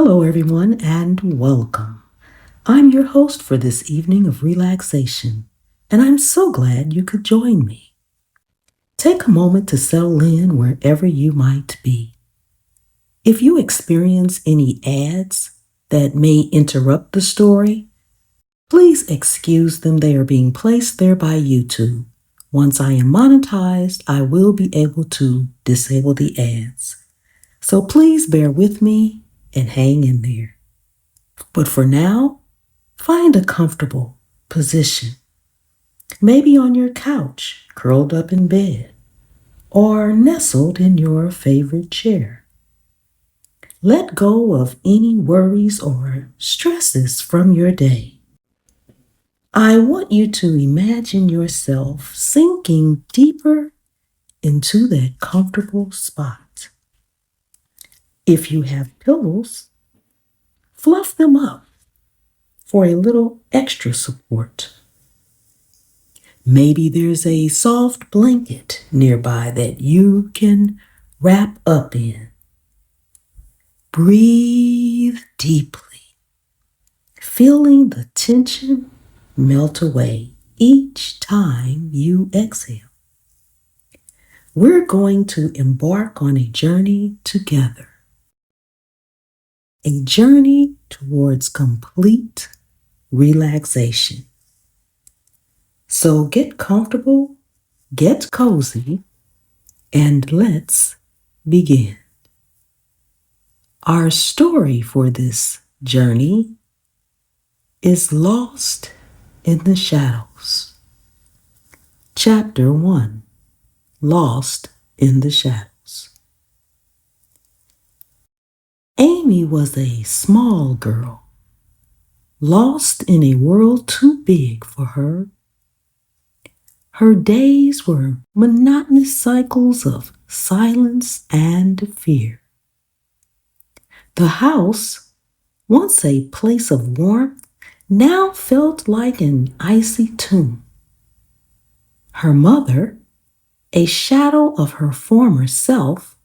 Hello, everyone, and welcome. I'm your host for this evening of relaxation, and I'm so glad you could join me. Take a moment to settle in wherever you might be. If you experience any ads that may interrupt the story, please excuse them. They are being placed there by YouTube. Once I am monetized, I will be able to disable the ads. So please bear with me and hang in there. But for now, find a comfortable position, maybe on your couch, curled up in bed, or nestled in your favorite chair. Let go of any worries or stresses from your day. I want you to imagine yourself sinking deeper into that comfortable spot. If you have pillows, fluff them up for a little extra support. Maybe there's a soft blanket nearby that you can wrap up in. Breathe deeply, feeling the tension melt away each time you exhale. We're going to embark on a journey together, a journey towards complete relaxation. So get comfortable, get cozy, and let's begin. Our story for this journey is Lost in the Shadows. Chapter 1, Lost in the Shadows. Amy was a small girl, lost in a world too big for her. Her days were monotonous cycles of silence and fear. The house, once a place of warmth, now felt like an icy tomb. Her mother, a shadow of her former self,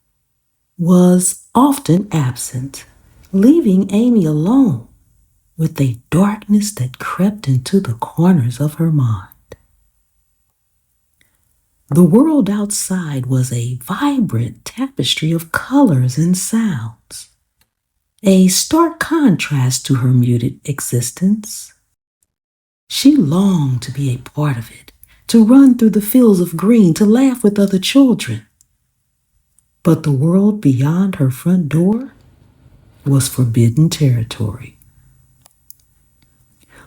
was often absent, leaving Amy alone with a darkness that crept into the corners of her mind. The world outside was a vibrant tapestry of colors and sounds, a stark contrast to her muted existence. She longed to be a part of it, to run through the fields of green, to laugh with other children. But the world beyond her front door was forbidden territory.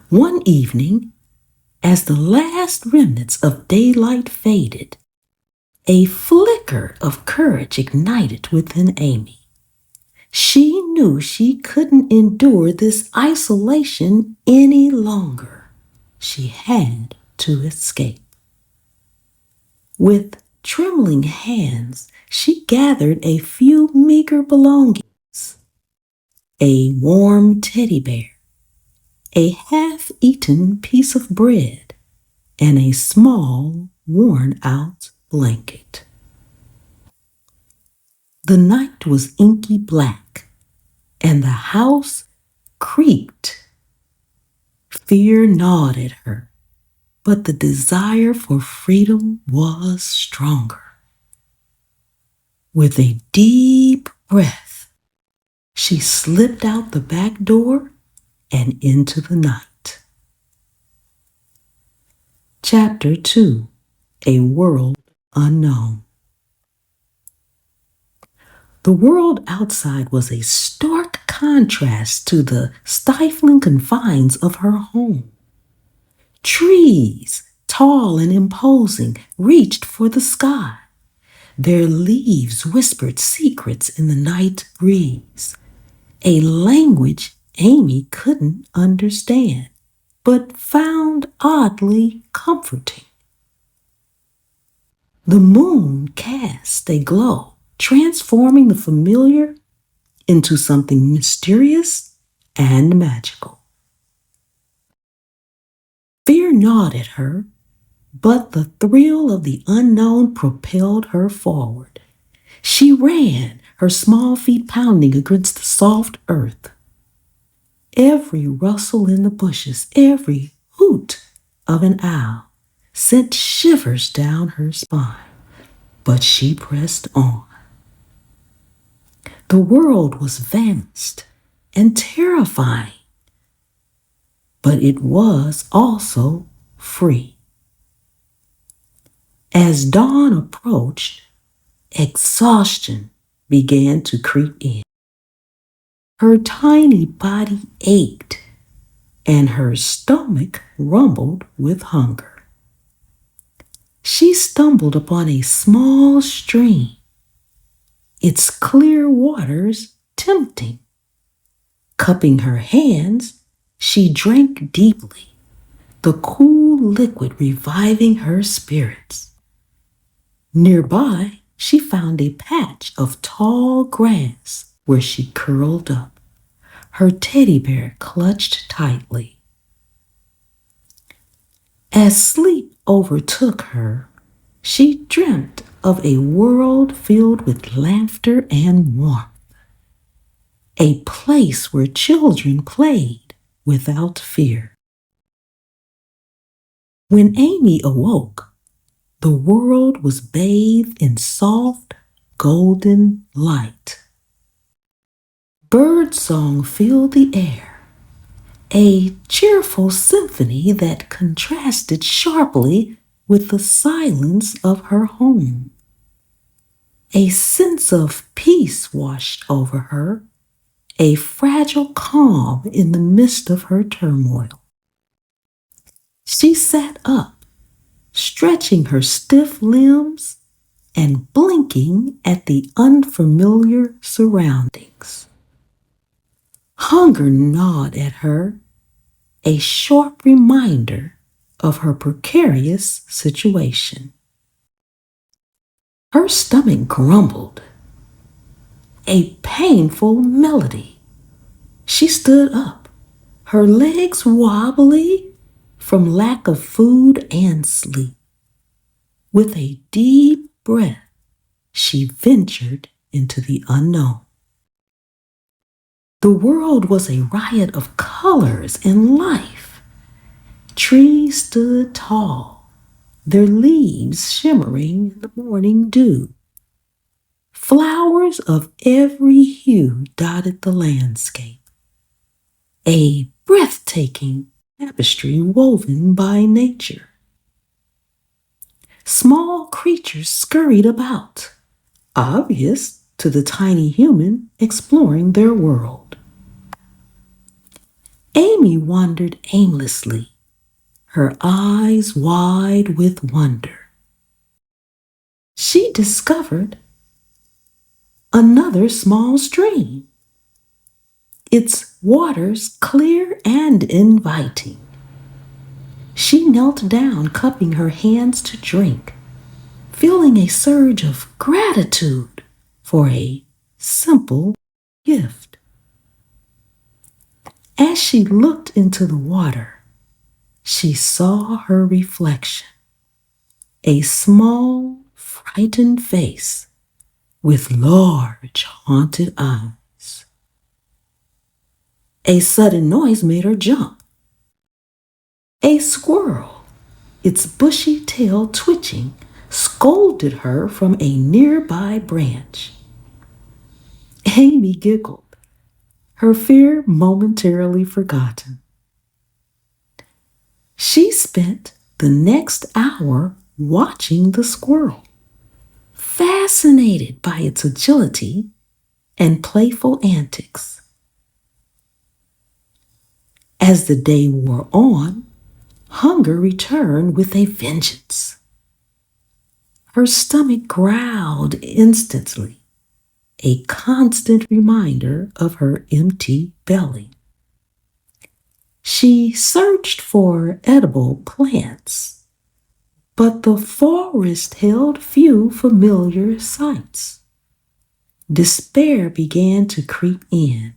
One evening, as the last remnants of daylight faded, a flicker of courage ignited within Amy. She knew she couldn't endure this isolation any longer. She had to escape. With trembling hands, she gathered a few meager belongings: a warm teddy bear, a half-eaten piece of bread, and a small, worn-out blanket. The night was inky black, and the house creaked. Fear gnawed at her, but the desire for freedom was stronger. With a deep breath, she slipped out the back door and into the night. Chapter 2, A World Unknown. The world outside was a stark contrast to the stifling confines of her home. Trees, tall and imposing, reached for the sky. Their leaves whispered secrets in the night breeze, a language Amy couldn't understand, but found oddly comforting. The moon cast a glow, transforming the familiar into something mysterious and magical. Fear gnawed at her, but the thrill of the unknown propelled her forward. She ran, her small feet pounding against the soft earth. Every rustle in the bushes, every hoot of an owl sent shivers down her spine. But she pressed on. The world was vast and terrifying, but it was also free. As dawn approached, exhaustion began to creep in. Her tiny body ached, and her stomach rumbled with hunger. She stumbled upon a small stream, its clear waters tempting. Cupping her hands, she drank deeply, the cool liquid reviving her spirits. Nearby, she found a patch of tall grass where she curled up, her teddy bear clutched tightly. As sleep overtook her, she dreamt of a world filled with laughter and warmth, a place where children played without fear. When Amy awoke, the world was bathed in soft, golden light. Birdsong filled the air, a cheerful symphony that contrasted sharply with the silence of her home. A sense of peace washed over her, a fragile calm in the midst of her turmoil. She sat up, stretching her stiff limbs and blinking at the unfamiliar surroundings. Hunger gnawed at her, a sharp reminder of her precarious situation. Her stomach grumbled, a painful melody. She stood up, her legs wobbly from lack of food and sleep. With a deep breath, she ventured into the unknown. The world was a riot of colors and life. Trees stood tall, their leaves shimmering in the morning dew. Flowers of every hue dotted the landscape, a breathtaking tapestry woven by nature. Small creatures scurried about, obvious to the tiny human exploring their world. Amy wandered aimlessly, her eyes wide with wonder. She discovered another small stream, its waters clear and inviting. She knelt down, cupping her hands to drink, feeling a surge of gratitude for a simple gift. As she looked into the water, she saw her reflection, a small, frightened face with large, haunted eyes. A sudden noise made her jump. A squirrel, its bushy tail twitching, scolded her from a nearby branch. Amy giggled, her fear momentarily forgotten. She spent the next hour watching the squirrel, fascinated by its agility and playful antics. As the day wore on, hunger returned with a vengeance. Her stomach growled instantly, a constant reminder of her empty belly. She searched for edible plants, but the forest held few familiar sights. Despair began to creep in,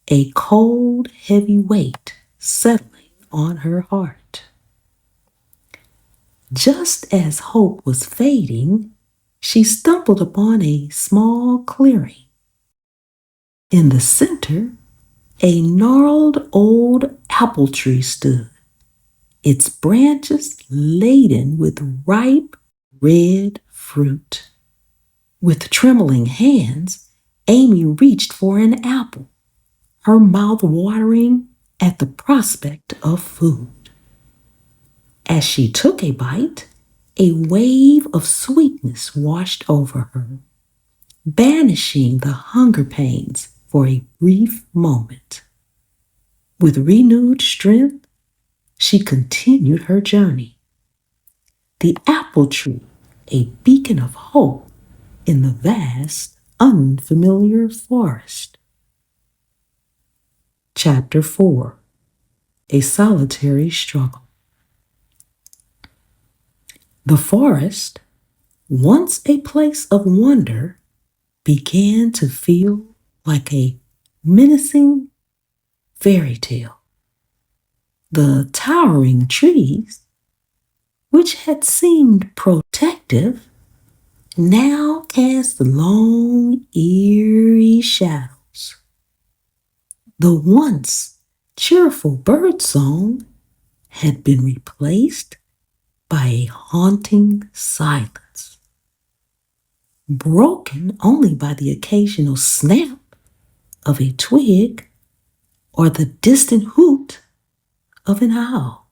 a cold, heavy weight settling on her heart. Just as hope was fading, she stumbled upon a small clearing. In the center, A gnarled old apple tree stood, its branches laden with ripe red fruit. With trembling hands, Amy reached for an apple, her mouth watering at the prospect of food. As she took a bite, a wave of sweetness washed over her, banishing the hunger pains for a brief moment. With renewed strength, she continued her journey. The apple tree, a beacon of hope in the vast, unfamiliar forest. Chapter 4: A Solitary Struggle. The forest, once a place of wonder, began to feel like a menacing fairy tale. The towering trees, which had seemed protective, now cast long, eerie shadows. The once cheerful birdsong had been replaced by a haunting silence, broken only by the occasional snap of a twig or the distant hoot of an owl.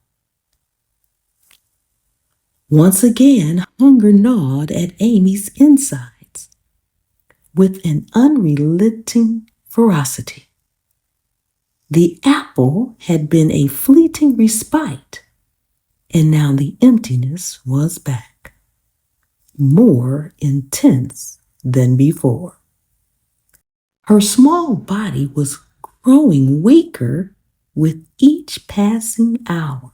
Once again, hunger gnawed at Amy's insides with an unrelenting ferocity. The apple had been a fleeting respite, and now the emptiness was back, more intense than before. Her small body was growing weaker with each passing hour.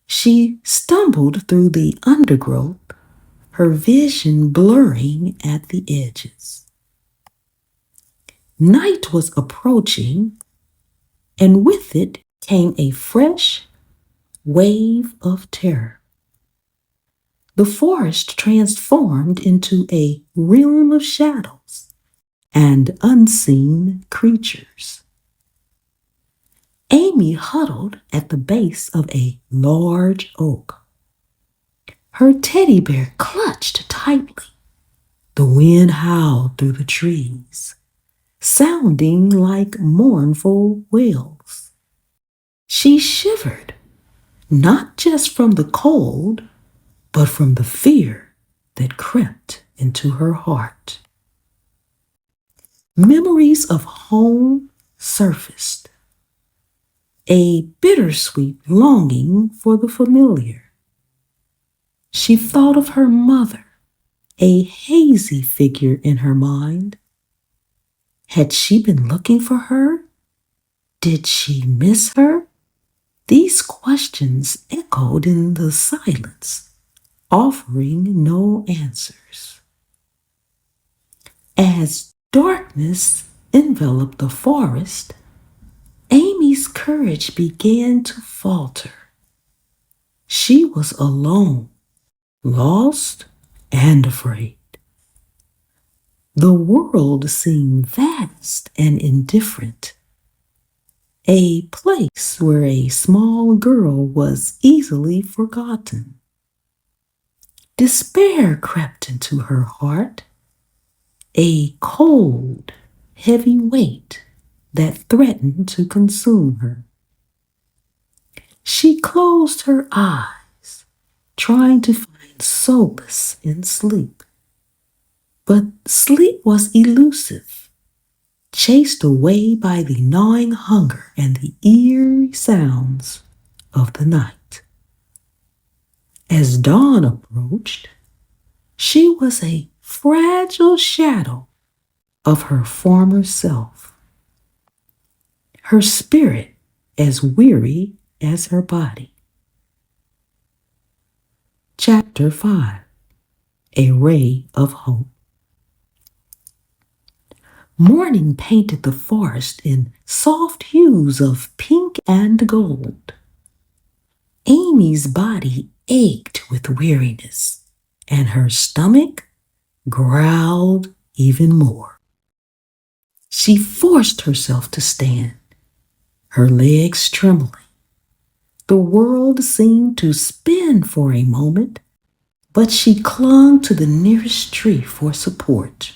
She stumbled through the undergrowth, her vision blurring at the edges. Night was approaching, and with it came a fresh wave of terror. The forest transformed into a realm of shadows and unseen creatures. Amy huddled at the base of a large oak, her teddy bear clutched tightly. The wind howled through the trees, sounding like mournful wails. She shivered, not just from the cold, but from the fear that crept into her heart. Memories of home surfaced, a bittersweet longing for the familiar. She thought of her mother, a hazy figure in her mind. Had she been looking for her? Did she miss her? These questions echoed in the silence, offering no answers. As darkness enveloped the forest, Amy's courage began to falter. She was alone, lost, and afraid. The world seemed vast and indifferent, a place where a small girl was easily forgotten. Despair crept into her heart, a cold, heavy weight that threatened to consume her. She closed her eyes, trying to find solace in sleep. But sleep was elusive, chased away by the gnawing hunger and the eerie sounds of the night. As dawn approached, she was a fragile shadow of her former self, her spirit as weary as her body. Chapter 5: A Ray of Hope. Morning painted the forest in soft hues of pink and gold. Amy's body ached with weariness, and her stomach growled even more. She forced herself to stand, her legs trembling. The world seemed to spin for a moment, but she clung to the nearest tree for support.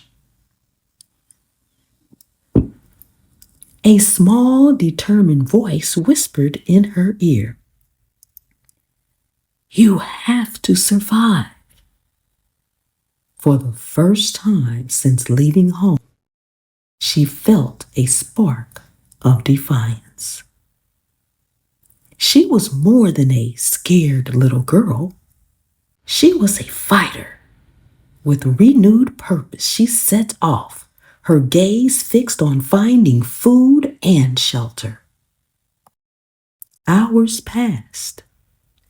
A small, determined voice whispered in her ear, "You have to survive." For the first time since leaving home, she felt a spark of defiance. She was more than a scared little girl. She was a fighter. With renewed purpose, she set off, her gaze fixed on finding food and shelter. Hours passed,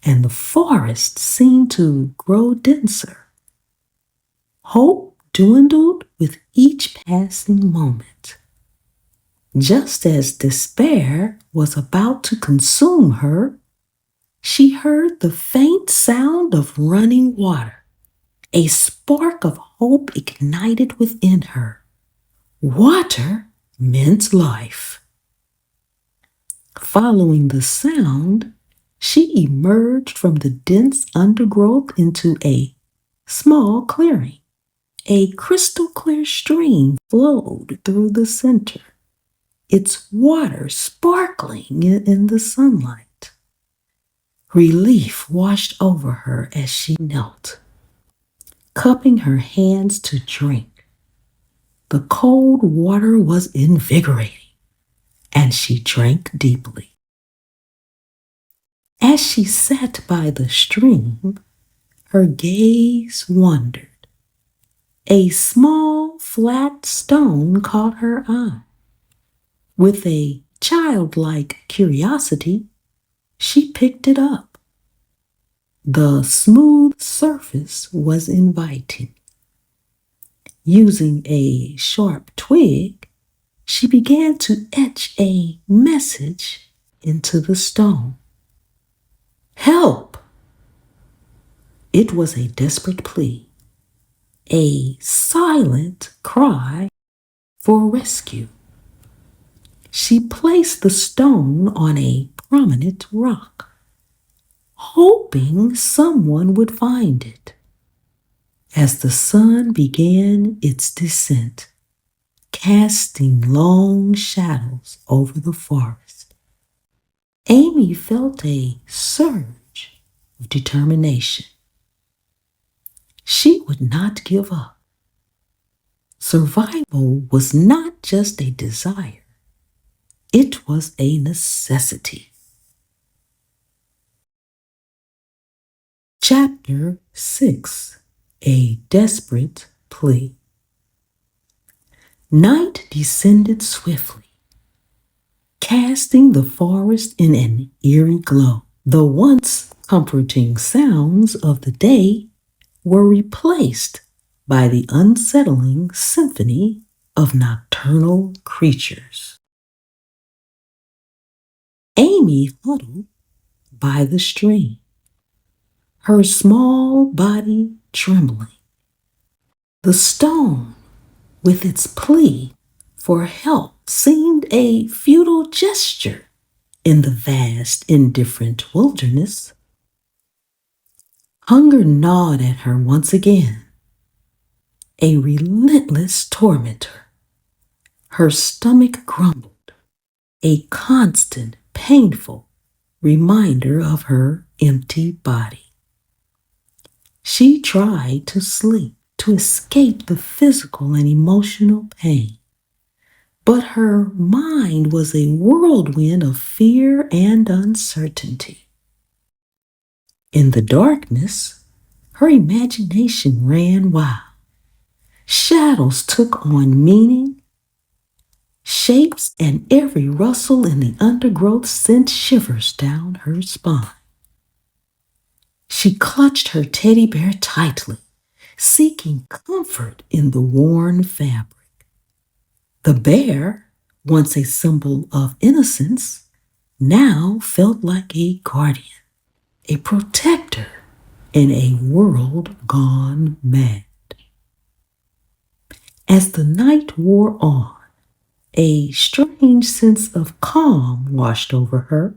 and the forest seemed to grow denser. Hope dwindled with each passing moment. Just as despair was about to consume her, she heard the faint sound of running water. A spark of hope ignited within her. Water meant life. Following the sound, she emerged from the dense undergrowth into a small clearing. A crystal clear stream flowed through the center, its water sparkling in the sunlight. Relief washed over her as she knelt, cupping her hands to drink. The cold water was invigorating, and she drank deeply. As she sat by the stream, her gaze wandered. A small, flat stone caught her eye. With a childlike curiosity, she picked it up. The smooth surface was inviting. Using a sharp twig, she began to etch a message into the stone. Help! It was a desperate plea, a silent cry for rescue. She placed the stone on a prominent rock, hoping someone would find it. As the sun began its descent, casting long shadows over the forest, Amy felt a surge of determination. She would not give up. Survival was not just a desire, it was a necessity. Chapter 6: A Desperate Plea. Night descended swiftly, casting the forest in an eerie glow. The once comforting sounds of the day were replaced by the unsettling symphony of nocturnal creatures. Amy huddled by the stream, her small body trembling. The stone, with its plea for help, seemed a futile gesture in the vast, indifferent wilderness. Hunger gnawed at her once again, a relentless tormentor. Her stomach grumbled, a constant, painful reminder of her empty body. She tried to sleep, to escape the physical and emotional pain, but her mind was a whirlwind of fear and uncertainty. In the darkness, her imagination ran wild. Shadows took on meaning, shapes, and every rustle in the undergrowth sent shivers down her spine. She clutched her teddy bear tightly, seeking comfort in the worn fabric. The bear, once a symbol of innocence, now felt like a guardian, a protector in a world gone mad. As the night wore on, A strange sense of calm washed over her.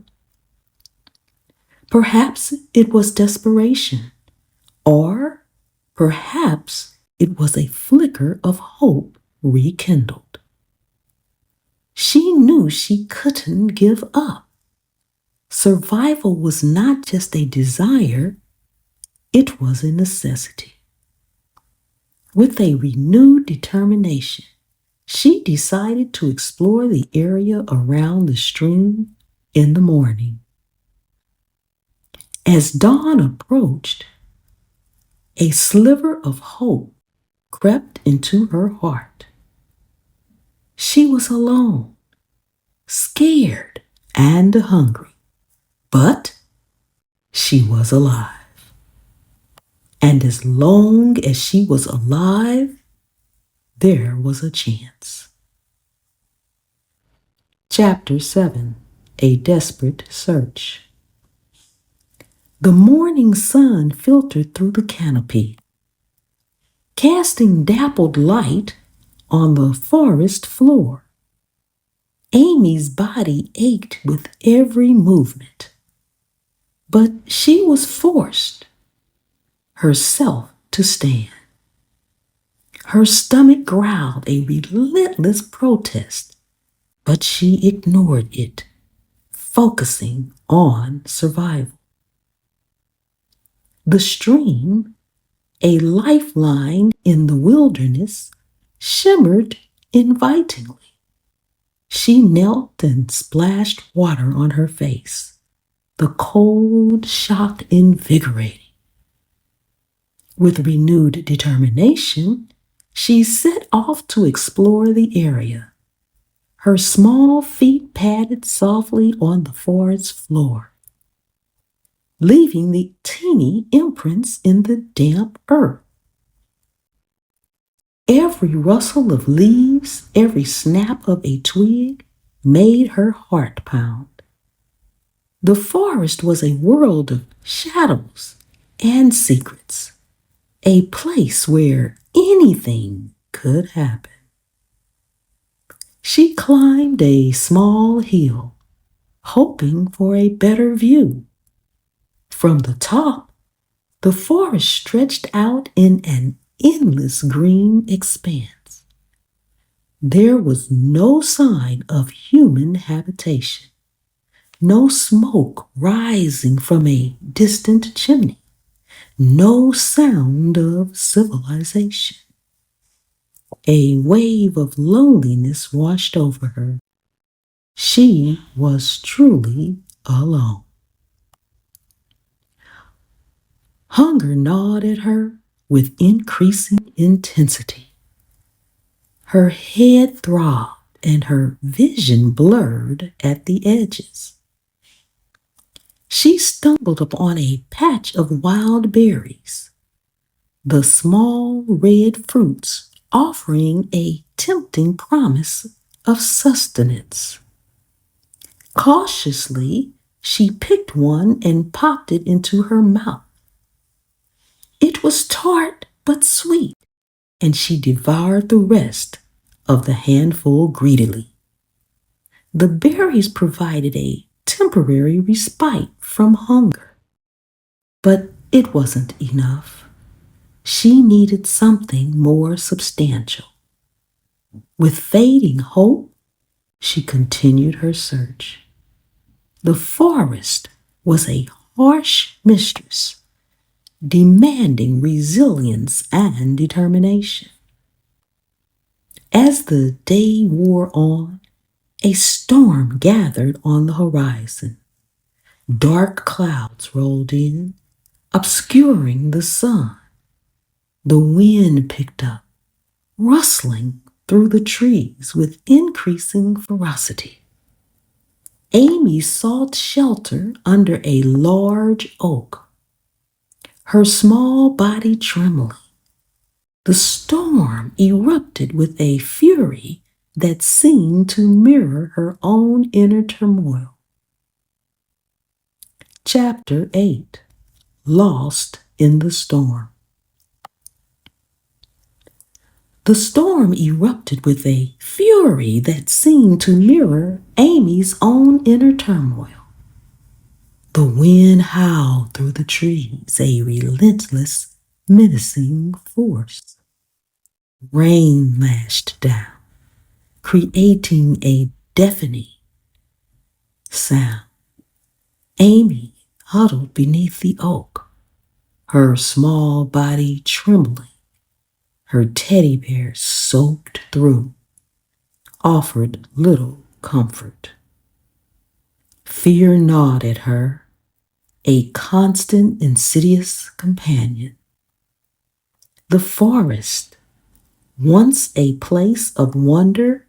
Perhaps it was desperation, or perhaps it was a flicker of hope rekindled. She knew she couldn't give up. Survival was not just a desire, it was a necessity. With a renewed determination, she decided to explore the area around the stream in the morning. As dawn approached, a sliver of hope crept into her heart. She was alone, scared, and hungry, but she was alive. And as long as she was alive, there was a chance. Chapter 7: A Desperate Search. The morning sun filtered through the canopy, casting dappled light on the forest floor. Amy's body ached with every movement, but she was forced herself to stand. Her stomach growled a relentless protest, but she ignored it, focusing on survival. The stream, a lifeline in the wilderness, shimmered invitingly. She knelt and splashed water on her face, the cold shock invigorating. With renewed determination, she set off to explore the area. Her small feet padded softly on the forest floor, leaving the teeny imprints in the damp earth. Every rustle of leaves, every snap of a twig made her heart pound. The forest was a world of shadows and secrets, a place where anything could happen. She climbed a small hill, hoping for a better view. From the top, the forest stretched out in an endless green expanse. There was no sign of human habitation, no smoke rising from a distant chimney, no sound of civilization. A wave of loneliness washed over her. She was truly alone. Hunger gnawed at her with increasing intensity. Her head throbbed and her vision blurred at the edges. She stumbled upon a patch of wild berries, the small red fruits offering a tempting promise of sustenance. Cautiously, she picked one and popped it into her mouth. It was tart but sweet, and she devoured the rest of the handful greedily. The berries provided a temporary respite from hunger, but it wasn't enough. She needed something more substantial. With fading hope, she continued her search. The forest was a harsh mistress, demanding resilience and determination. As the day wore on, a storm gathered on the horizon. Dark clouds rolled in, obscuring the sun. The wind picked up, rustling through the trees with increasing ferocity. Amy sought shelter under a large oak, her small body trembling. The storm erupted with a fury that seemed to mirror her own inner turmoil. Chapter 8: Lost in the Storm. The storm erupted with a fury that seemed to mirror Amy's own inner turmoil. The wind howled through the trees, a relentless, menacing force. Rain lashed down, creating a deafening sound. Amy huddled beneath the oak, her small body trembling, her teddy bear soaked through, offered little comfort. Fear gnawed at her, a constant, insidious companion. The forest, once a place of wonder,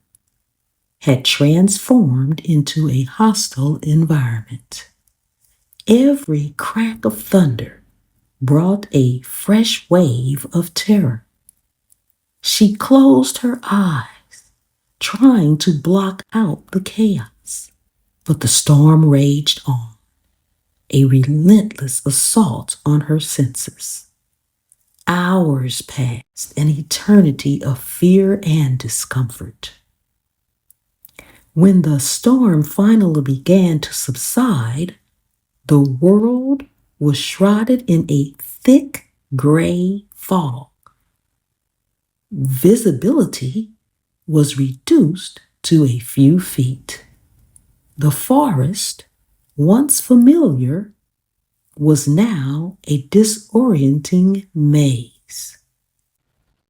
had transformed into a hostile environment. Every crack of thunder brought a fresh wave of terror. She closed her eyes, trying to block out the chaos. But the storm raged on, a relentless assault on her senses. Hours passed, an eternity of fear and discomfort. When the storm finally began to subside, the world was shrouded in a thick gray fog. Visibility was reduced to a few feet. The forest, once familiar, was now a disorienting maze.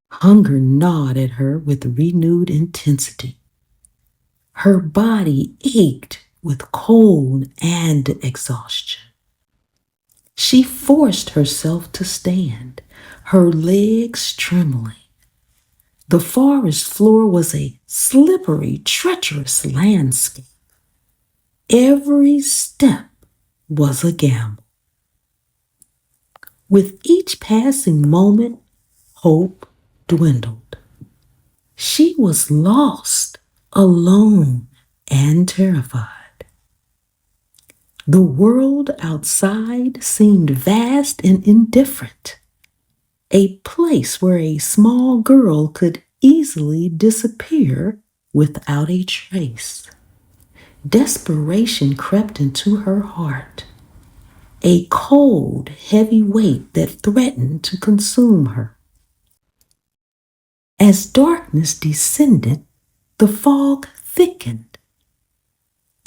Hunger gnawed at her with renewed intensity. Her body ached with cold and exhaustion. She forced herself to stand, her legs trembling. The forest floor was a slippery, treacherous landscape. Every step was a gamble. With each passing moment, hope dwindled. She was lost, alone, and terrified. The world outside seemed vast and indifferent, a place where a small girl could easily disappear without a trace. Desperation crept into her heart, a cold, heavy weight that threatened to consume her. As darkness descended, the fog thickened.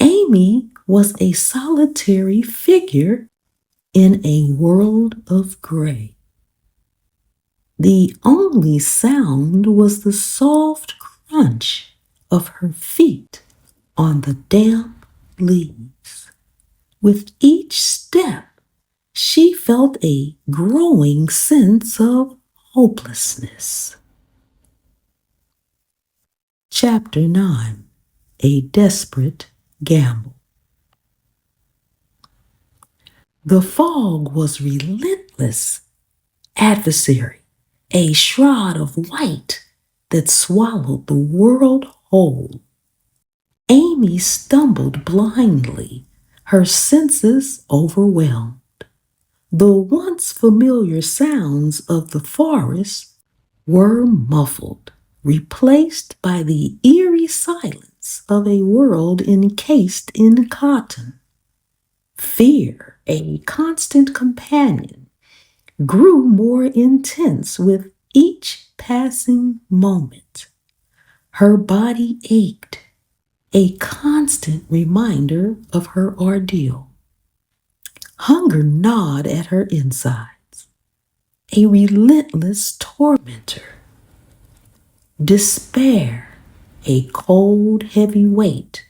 Amy was a solitary figure in a world of gray. The only sound was the soft crunch of her feet on the damp leaves. With each step, she felt a growing sense of hopelessness. Chapter 9: A Desperate Gamble. The fog was relentless adversary, a shroud of white that swallowed the world whole. Amy stumbled blindly, her senses overwhelmed. The once familiar sounds of the forest were muffled, replaced by the eerie silence of a world encased in cotton. Fear, a constant companion, grew more intense with each passing moment. Her body ached, a constant reminder of her ordeal. Hunger gnawed at her insides, a relentless tormentor. Despair, a cold, heavy weight,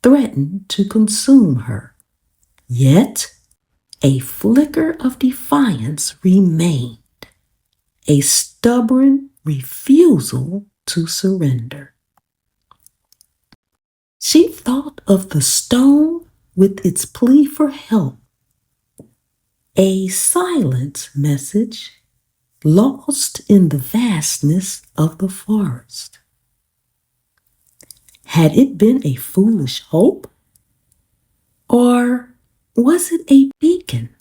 threatened to consume her. Yet, a flicker of defiance remained, a stubborn refusal to surrender. She thought of the stone with its plea for help, a silent message lost in the vastness of the forest. Had it been a foolish hope? Or was it a beacon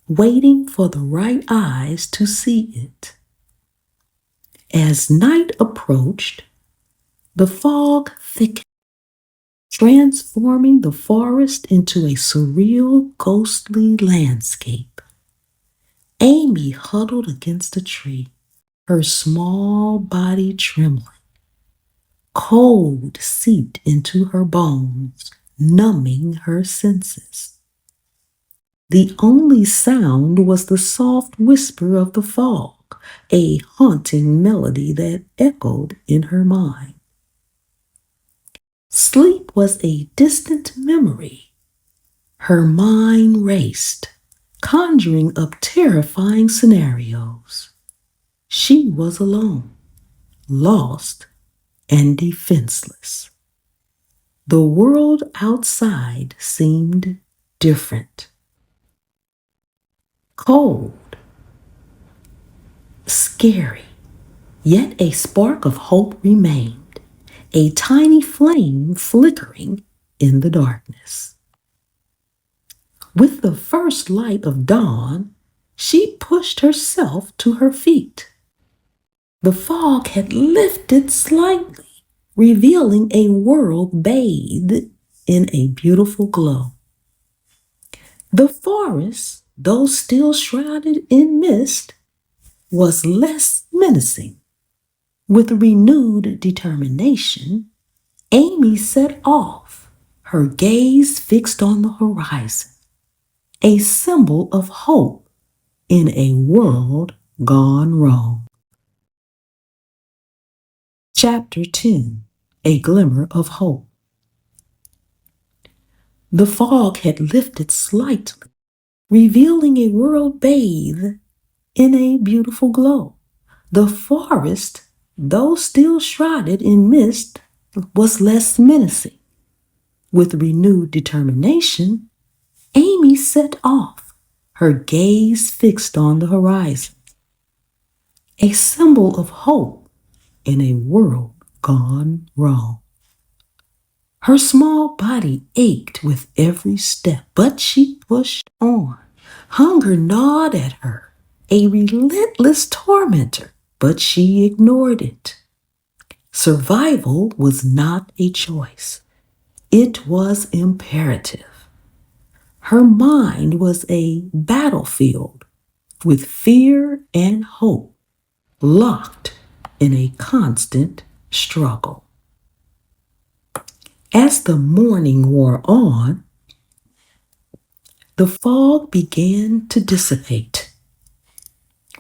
waiting for the right eyes to see it? As night approached, the fog thickened, transforming the forest into a surreal, ghostly landscape. Amy huddled against a tree, her small body trembling. Cold seeped into her bones, numbing her senses. The only sound was the soft whisper of the fog, a haunting melody that echoed in her mind. Sleep was a distant memory. Her mind raced, conjuring up terrifying scenarios. She was alone, lost, and defenseless. The world outside seemed different. Cold, scary, yet a spark of hope remained, a tiny flame flickering in the darkness. With the first light of dawn, she pushed herself to her feet. The fog had lifted slightly, revealing a world bathed in a beautiful glow. The forest, though still shrouded in mist, was less menacing. With renewed determination, Amy set off, her gaze fixed on the horizon, a symbol of hope in a world gone wrong. Chapter 10: A Glimmer of Hope. The fog had lifted slightly, revealing a world bathed in a beautiful glow. The forest, though still shrouded in mist, was less menacing. With renewed determination, Amy set off, her gaze fixed on the horizon, a symbol of hope in a world gone wrong. Her small body ached with every step, but she pushed on. Hunger gnawed at her, a relentless tormentor, but she ignored it. Survival was not a choice. It was imperative. Her mind was a battlefield with fear and hope locked in a constant struggle. As the morning wore on, the fog began to dissipate,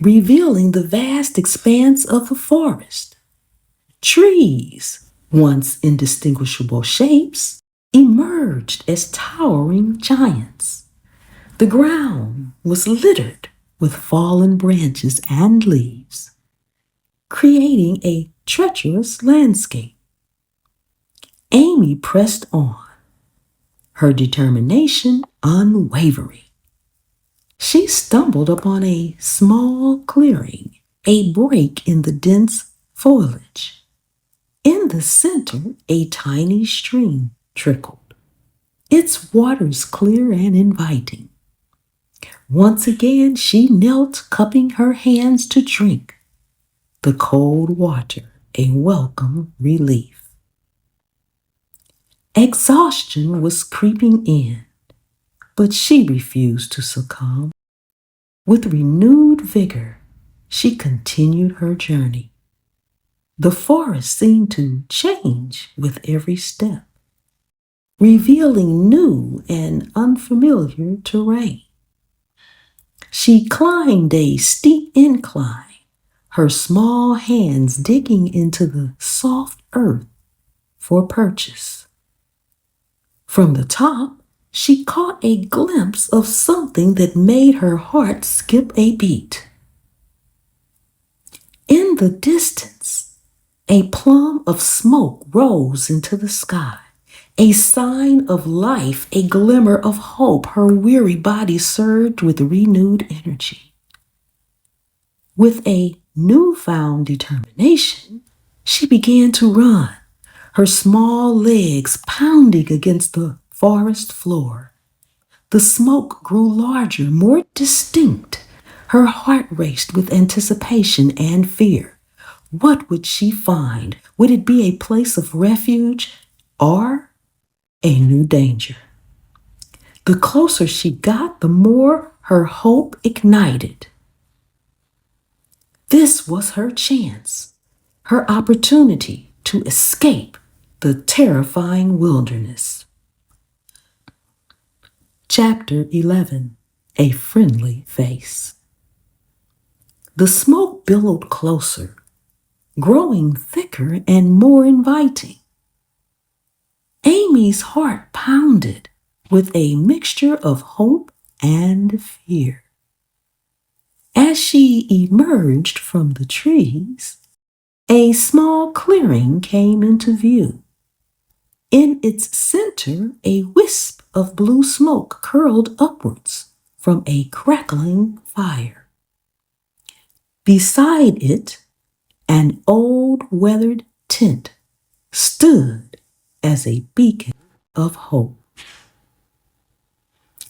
revealing the vast expanse of the forest. Trees, once indistinguishable shapes, emerged as towering giants. The ground was littered with fallen branches and leaves, creating a treacherous landscape. Amy pressed on, her determination unwavering. She stumbled upon a small clearing, a break in the dense foliage. In the center, a tiny stream trickled, its waters clear and inviting. Once again, she knelt, cupping her hands to drink the cold water, a welcome relief. Exhaustion was creeping in, but she refused to succumb. With renewed vigor, she continued her journey. The forest seemed to change with every step, revealing new and unfamiliar terrain. She climbed a steep incline, her small hands digging into the soft earth for purchase. From the top, she caught a glimpse of something that made her heart skip a beat. In the distance, a plume of smoke rose into the sky, a sign of life, a glimmer of hope. Her weary body surged with renewed energy. With a newfound determination, she began to run, her small legs pounding against the forest floor. The smoke grew larger, more distinct. Her heart raced with anticipation and fear. What would she find? Would it be a place of refuge or a new danger? The closer she got, the more her hope ignited. This was her chance, her opportunity to escape the terrifying wilderness. Chapter 11. A Friendly Face. The smoke billowed closer, growing thicker and more inviting. Amy's heart pounded with a mixture of hope and fear. As she emerged from the trees, a small clearing came into view. In its center, a wisp of blue smoke curled upwards from a crackling fire. Beside it, an old weathered tent stood as a beacon of hope.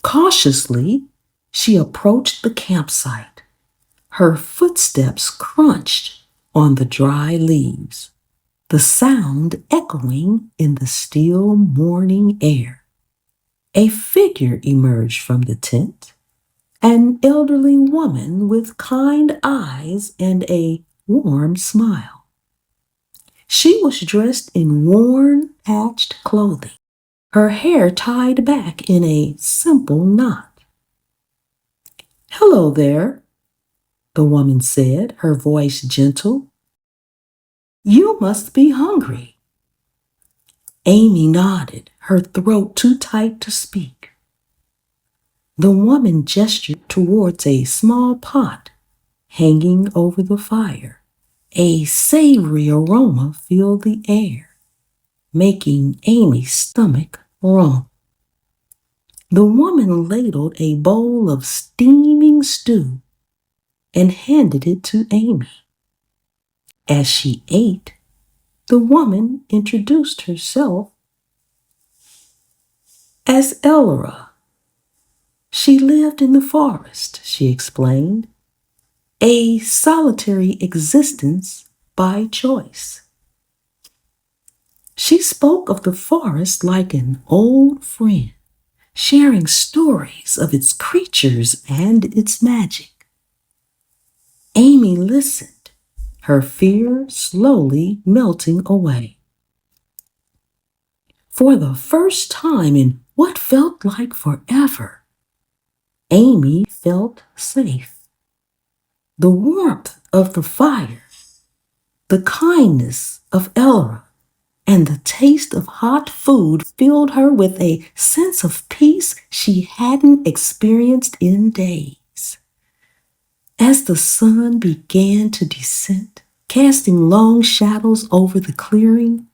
Cautiously, she approached the campsite. Her footsteps crunched on the dry leaves, the sound echoing in the still morning air. A figure emerged from the tent, an elderly woman with kind eyes and a warm smile. She was dressed in worn, patched clothing, her hair tied back in a simple knot. "Hello there," the woman said, her voice gentle. "You must be hungry." Amy nodded, her throat too tight to speak. The woman gestured towards a small pot hanging over the fire. A savory aroma filled the air, making Amy's stomach rumble. The woman ladled a bowl of steaming stew and handed it to Amy. As she ate, the woman introduced herself as Elora. She lived in the forest, she explained, a solitary existence by choice. She spoke of the forest like an old friend, sharing stories of its creatures and its magic. Amy listened, her fear slowly melting away. For the first time in what felt like forever, Amy felt safe. The warmth of the fire, the kindness of Elra, and the taste of hot food filled her with a sense of peace she hadn't experienced in days. As the sun began to descend, casting long shadows over the clearing,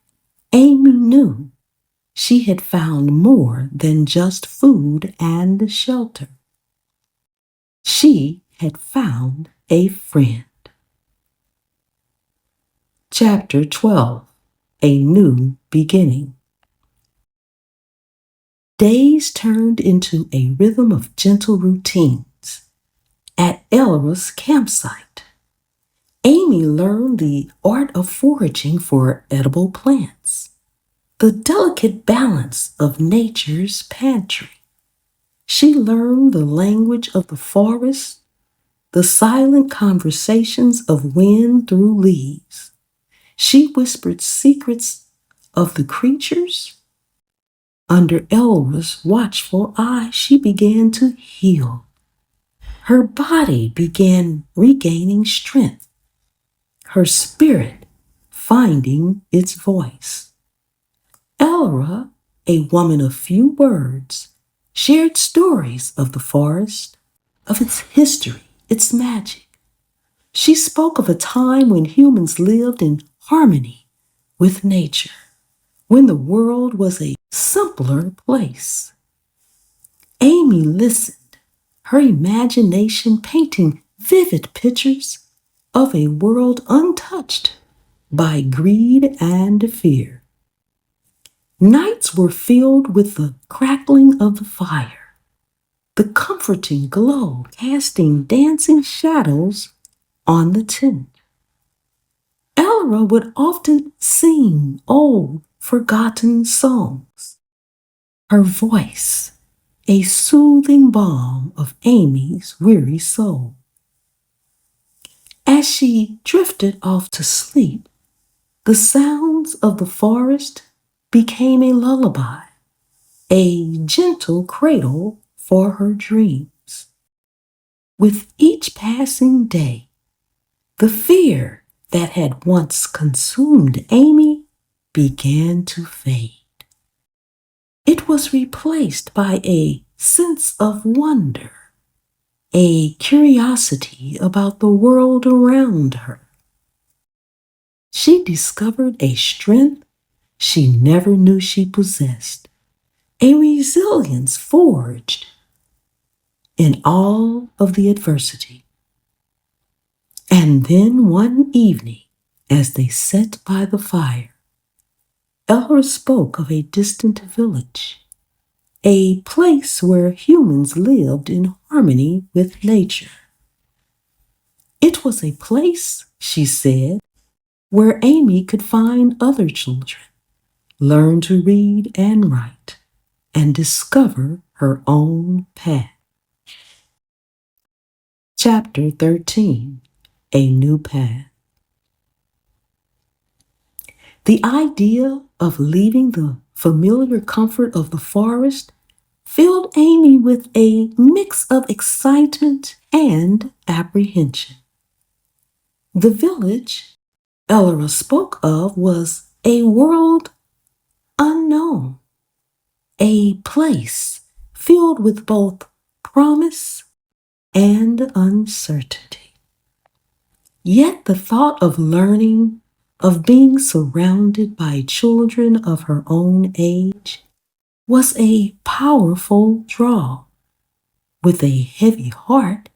Amy knew she had found more than just food and shelter. She had found a friend. Chapter 12. A New Beginning. Days turned into a rhythm of gentle routines. At Elra's campsite, Amy learned the art of foraging for edible plants, the delicate balance of nature's pantry. She learned the language of the forest, the silent conversations of wind through leaves. She whispered secrets of the creatures. Under Elra's watchful eye, she began to heal. Her body began regaining strength, her spirit finding its voice. Elra, a woman of few words, shared stories of the forest, of its history, its magic. She spoke of a time when humans lived in harmony with nature, when the world was a simpler place. Amy listened, her imagination painting vivid pictures of a world untouched by greed and fear. Nights were filled with the crackling of the fire, the comforting glow casting dancing shadows on the tent. Elra would often sing old, forgotten songs. Her voice, a soothing balm of Amy's weary soul. As she drifted off to sleep, the sounds of the forest became a lullaby, a gentle cradle for her dreams. With each passing day, the fear that had once consumed Amy began to fade. It was replaced by a sense of wonder, a curiosity about the world around her. She discovered a strength she never knew she possessed, a resilience forged in all of the adversity. And then one evening, as they sat by the fire, Elra spoke of a distant village, a place where humans lived in harmony with nature. It was a place, she said, where Amy could find other children, learn to read and write, and discover her own path. Chapter 13, A New Path. The idea of leaving the familiar comfort of the forest filled Amy with a mix of excitement and apprehension. The village Elora spoke of was a world unknown, a place filled with both promise and uncertainty. Yet the thought of learning, of being surrounded by children of her own age, was a powerful draw. With a heavy heart,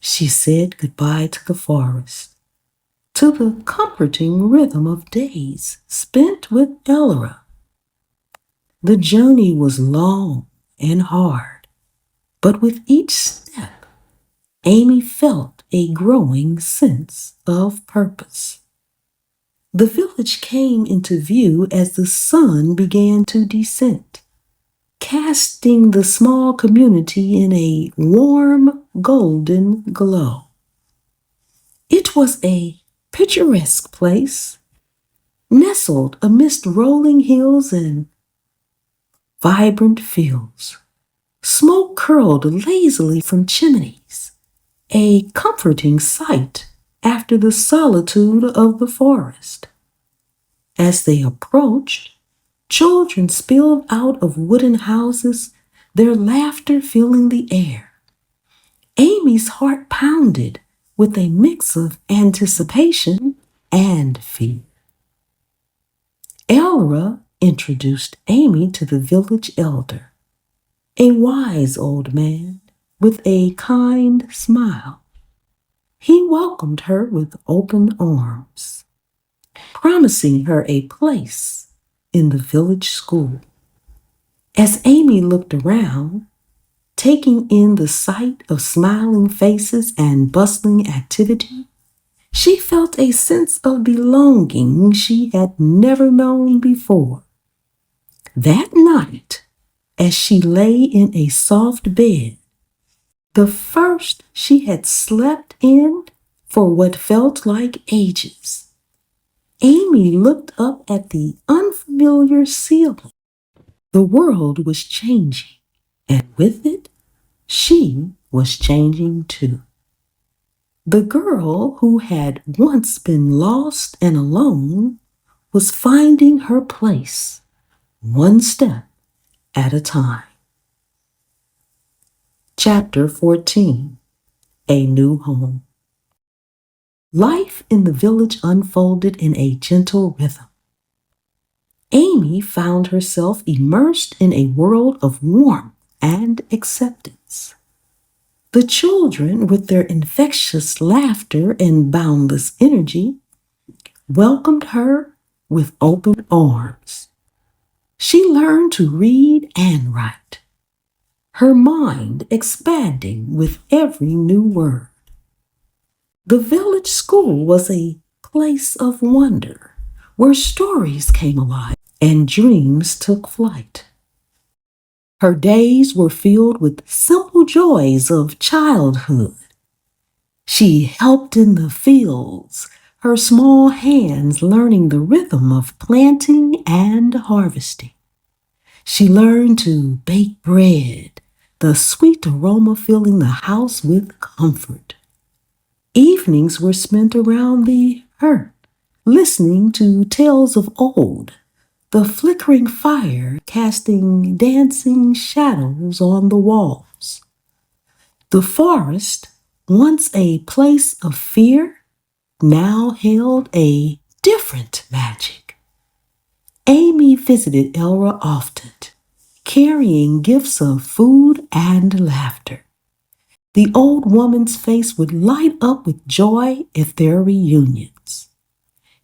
she said goodbye to the forest, to the comforting rhythm of days spent with Elora. The journey was long and hard, but with each step, Amy felt a growing sense of purpose. The village came into view as the sun began to descend, casting the small community in a warm, golden glow. It was a picturesque place, nestled amidst rolling hills and vibrant fields. Smoke curled lazily from chimneys, a comforting sight after the solitude of the forest. As they approached, children spilled out of wooden houses, their laughter filling the air. Amy's heart pounded with a mix of anticipation and fear. Elra introduced Amy to the village elder, a wise old man with a kind smile. He welcomed her with open arms, promising her a place in the village school. As Amy looked around, taking in the sight of smiling faces and bustling activity, she felt a sense of belonging she had never known before. That night, as she lay in a soft bed, the first she had slept in for what felt like ages, Amy looked up at the unfamiliar ceiling. The world was changing, and with it, she was changing too. The girl who had once been lost and alone was finding her place, one step at a time. Chapter 14, A New Home. Life in the village unfolded in a gentle rhythm. Amy found herself immersed in a world of warmth and acceptance. The children, with their infectious laughter and boundless energy, welcomed her with open arms. She learned to read and write, her mind expanding with every new word. The village school was a place of wonder where stories came alive and dreams took flight. Her days were filled with simple joys of childhood. She helped in the fields, her small hands learning the rhythm of planting and harvesting. She learned to bake bread, the sweet aroma filling the house with comfort. Evenings were spent around the hearth, listening to tales of old, the flickering fire casting dancing shadows on the walls. The forest, once a place of fear, now held a different magic. Amy visited Elra often, carrying gifts of food and laughter. The old woman's face would light up with joy at their reunions.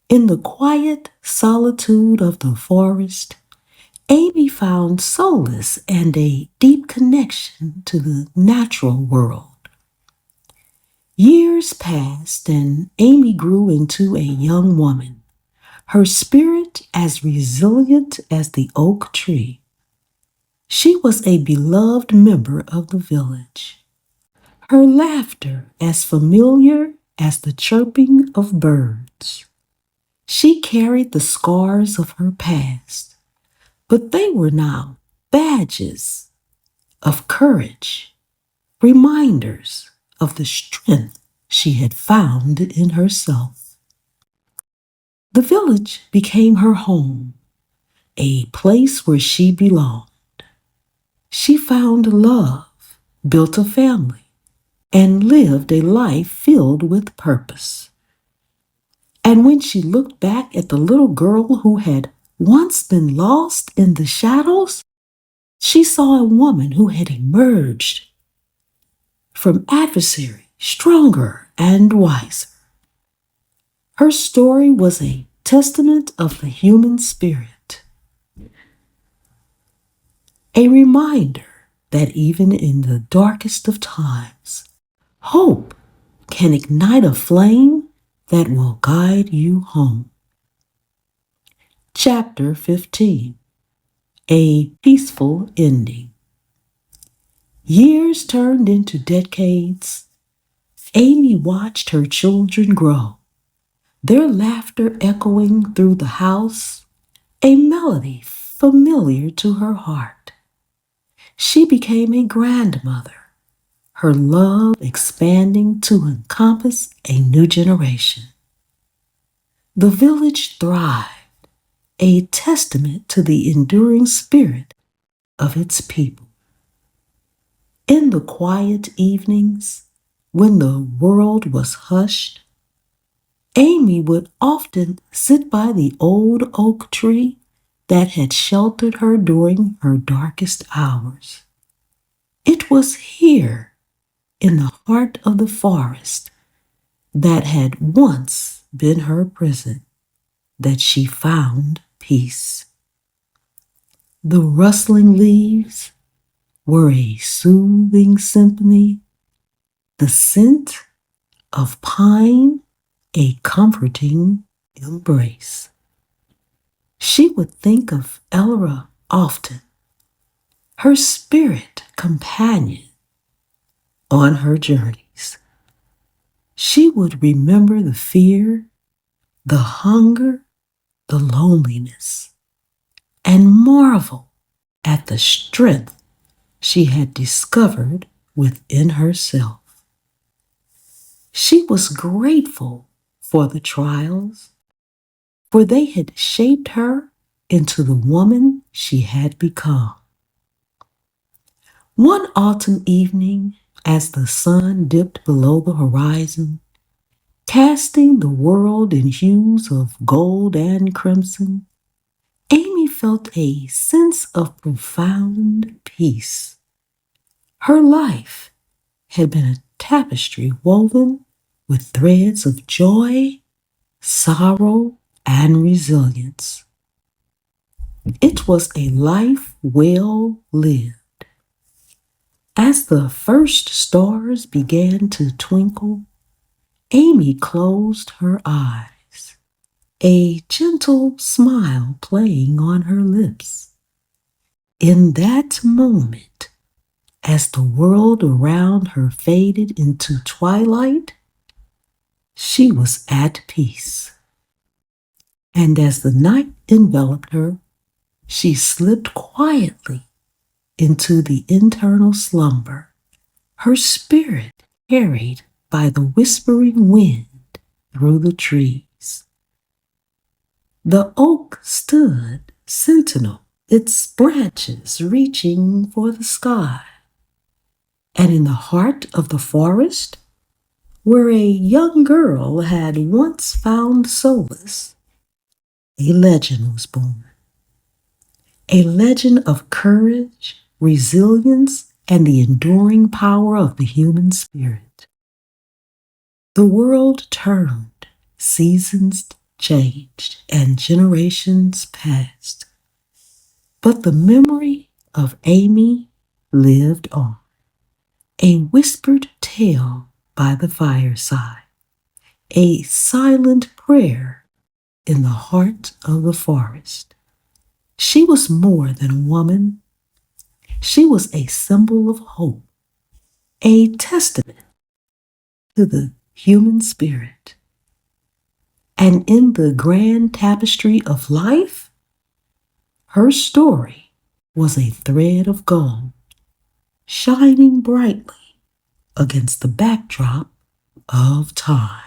In the quiet solitude of the forest, Amy found solace and a deep connection to the natural world. Years passed and Amy grew into a young woman, her spirit as resilient as the oak tree. She was a beloved member of the village, her laughter as familiar as the chirping of birds. She carried the scars of her past, but they were now badges of courage, reminders of the strength she had found in herself. The village became her home, a place where she belonged. She found love, built a family, and lived a life filled with purpose. And when she looked back at the little girl who had once been lost in the shadows, she saw a woman who had emerged from adversary stronger and wiser. Her story was a testament of the human spirit, a reminder that even in the darkest of times, hope can ignite a flame that will guide you home. Chapter 15. A Peaceful Ending. Years turned into decades. Amy watched her children grow, their laughter echoing through the house, a melody familiar to her heart. She became a grandmother, her love expanding to encompass a new generation. The village thrived, a testament to the enduring spirit of its people. In the quiet evenings, when the world was hushed, Amy would often sit by the old oak tree that had sheltered her during her darkest hours. It was here, in the heart of the forest, that had once been her prison, that she found peace. The rustling leaves were a soothing symphony, the scent of pine a comforting embrace. She would think of Elra often, her spirit companion on her journeys. She would remember the fear, the hunger, the loneliness, and marvel at the strength she had discovered within herself. She was grateful for the trials, for they had shaped her into the woman she had become. One autumn evening, as the sun dipped below the horizon, casting the world in hues of gold and crimson, Amy felt a sense of profound peace. Her life had been a tapestry woven with threads of joy, sorrow, and resilience. It was a life well lived. As the first stars began to twinkle, Amy closed her eyes. a gentle smile playing on her lips. In that moment, as the world around her faded into twilight, she was at peace. And as the night enveloped her, she slipped quietly into the internal slumber, her spirit carried by the whispering wind through the trees. The oak stood sentinel, its branches reaching for the sky. And in the heart of the forest, where a young girl had once found solace, a legend was born. A legend of courage, resilience, and the enduring power of the human spirit. The world turned, seasons changed, and generations passed. But the memory of Amy lived on, a whispered tale by the fireside, a silent prayer in the heart of the forest. She was more than a woman. She was a symbol of hope, a testament to the human spirit. And in the grand tapestry of life, her story was a thread of gold, shining brightly against the backdrop of time.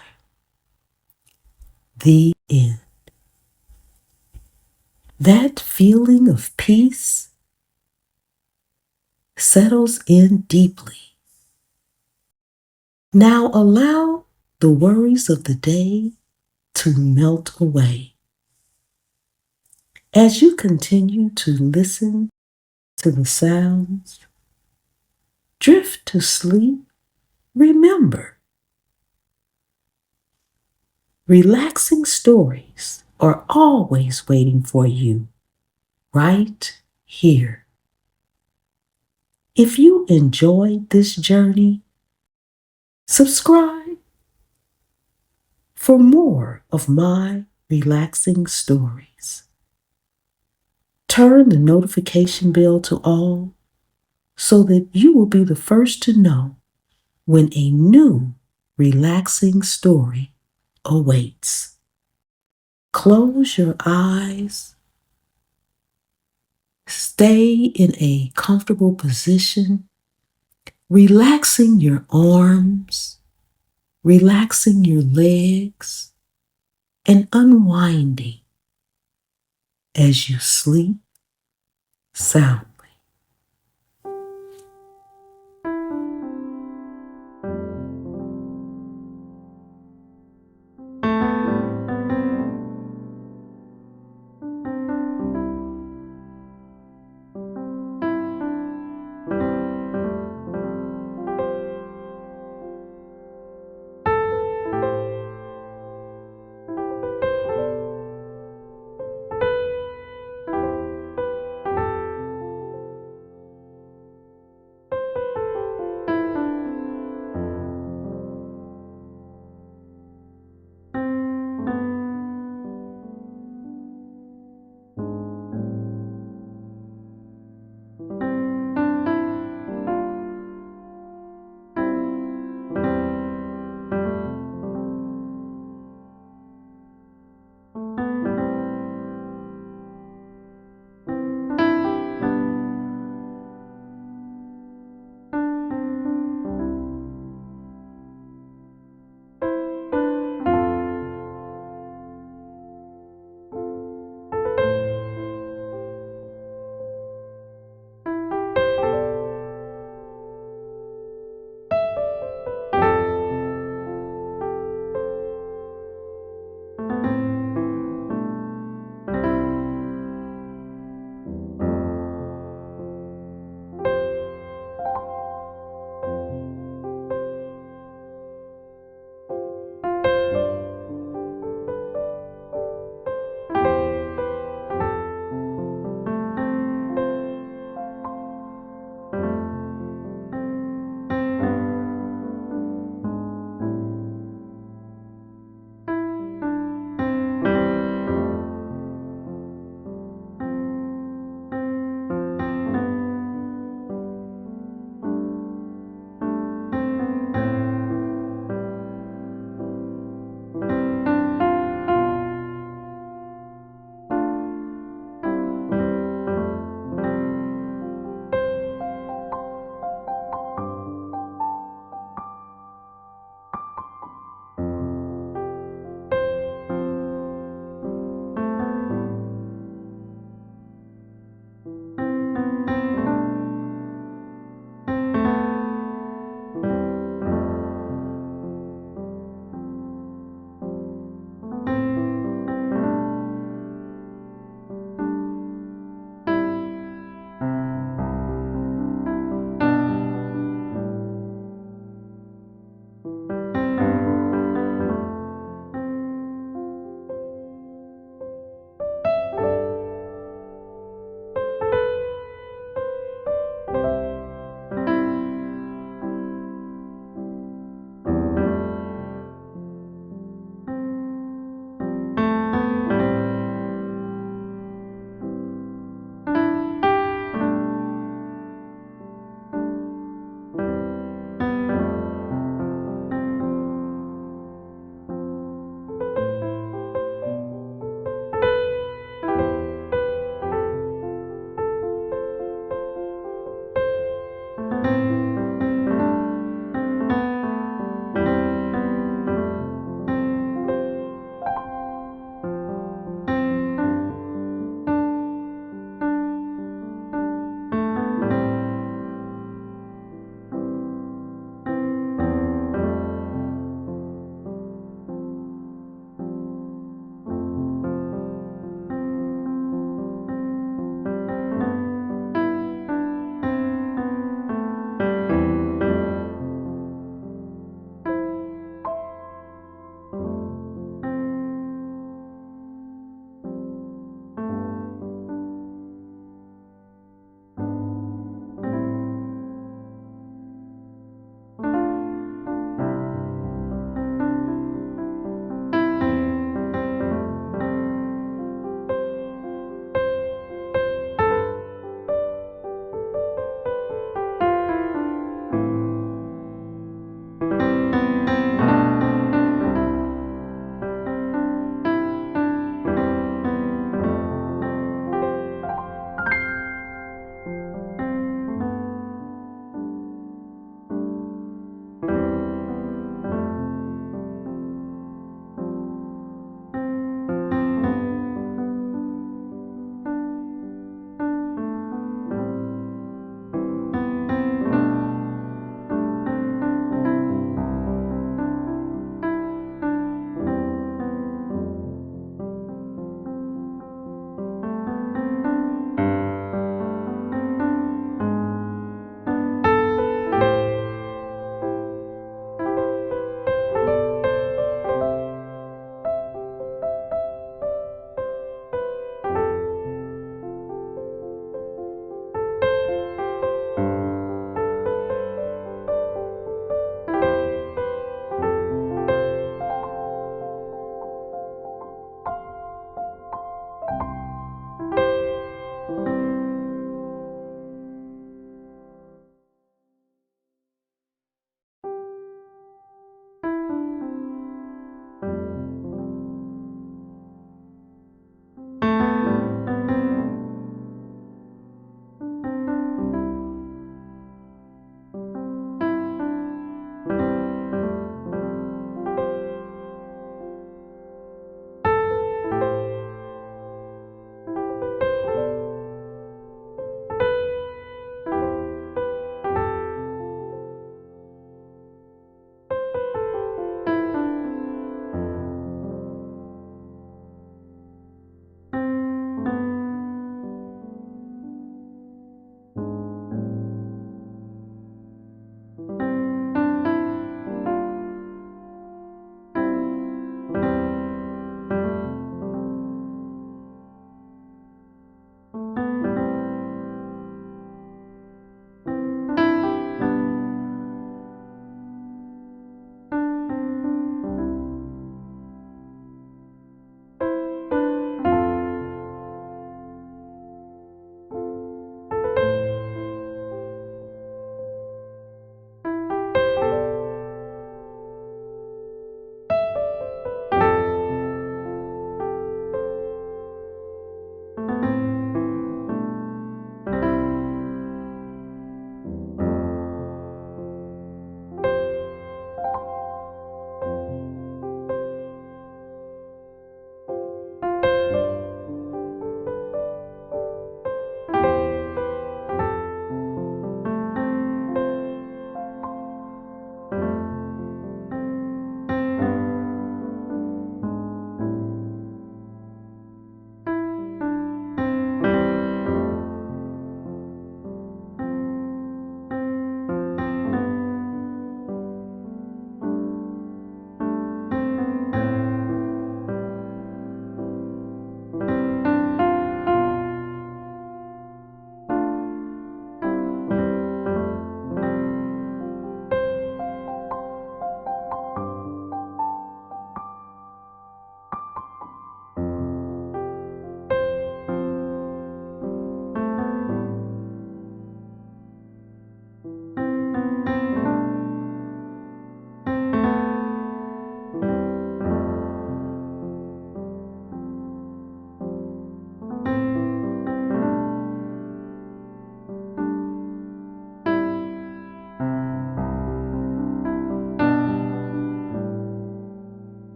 The end. That feeling of peace settles in deeply. Now allow the worries of the day to melt away. As you continue to listen to the sounds, drift to sleep, remember, relaxing stories are always waiting for you right here. If you enjoyed this journey, subscribe for more of my relaxing stories. Turn the notification bell to all so that you will be the first to know when a new relaxing story awaits. Close your eyes, stay in a comfortable position, relaxing your arms, relaxing your legs, and unwinding as you sleep soundly.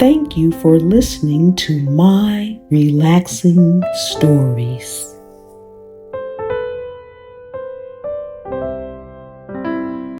Thank you for listening to my relaxing stories.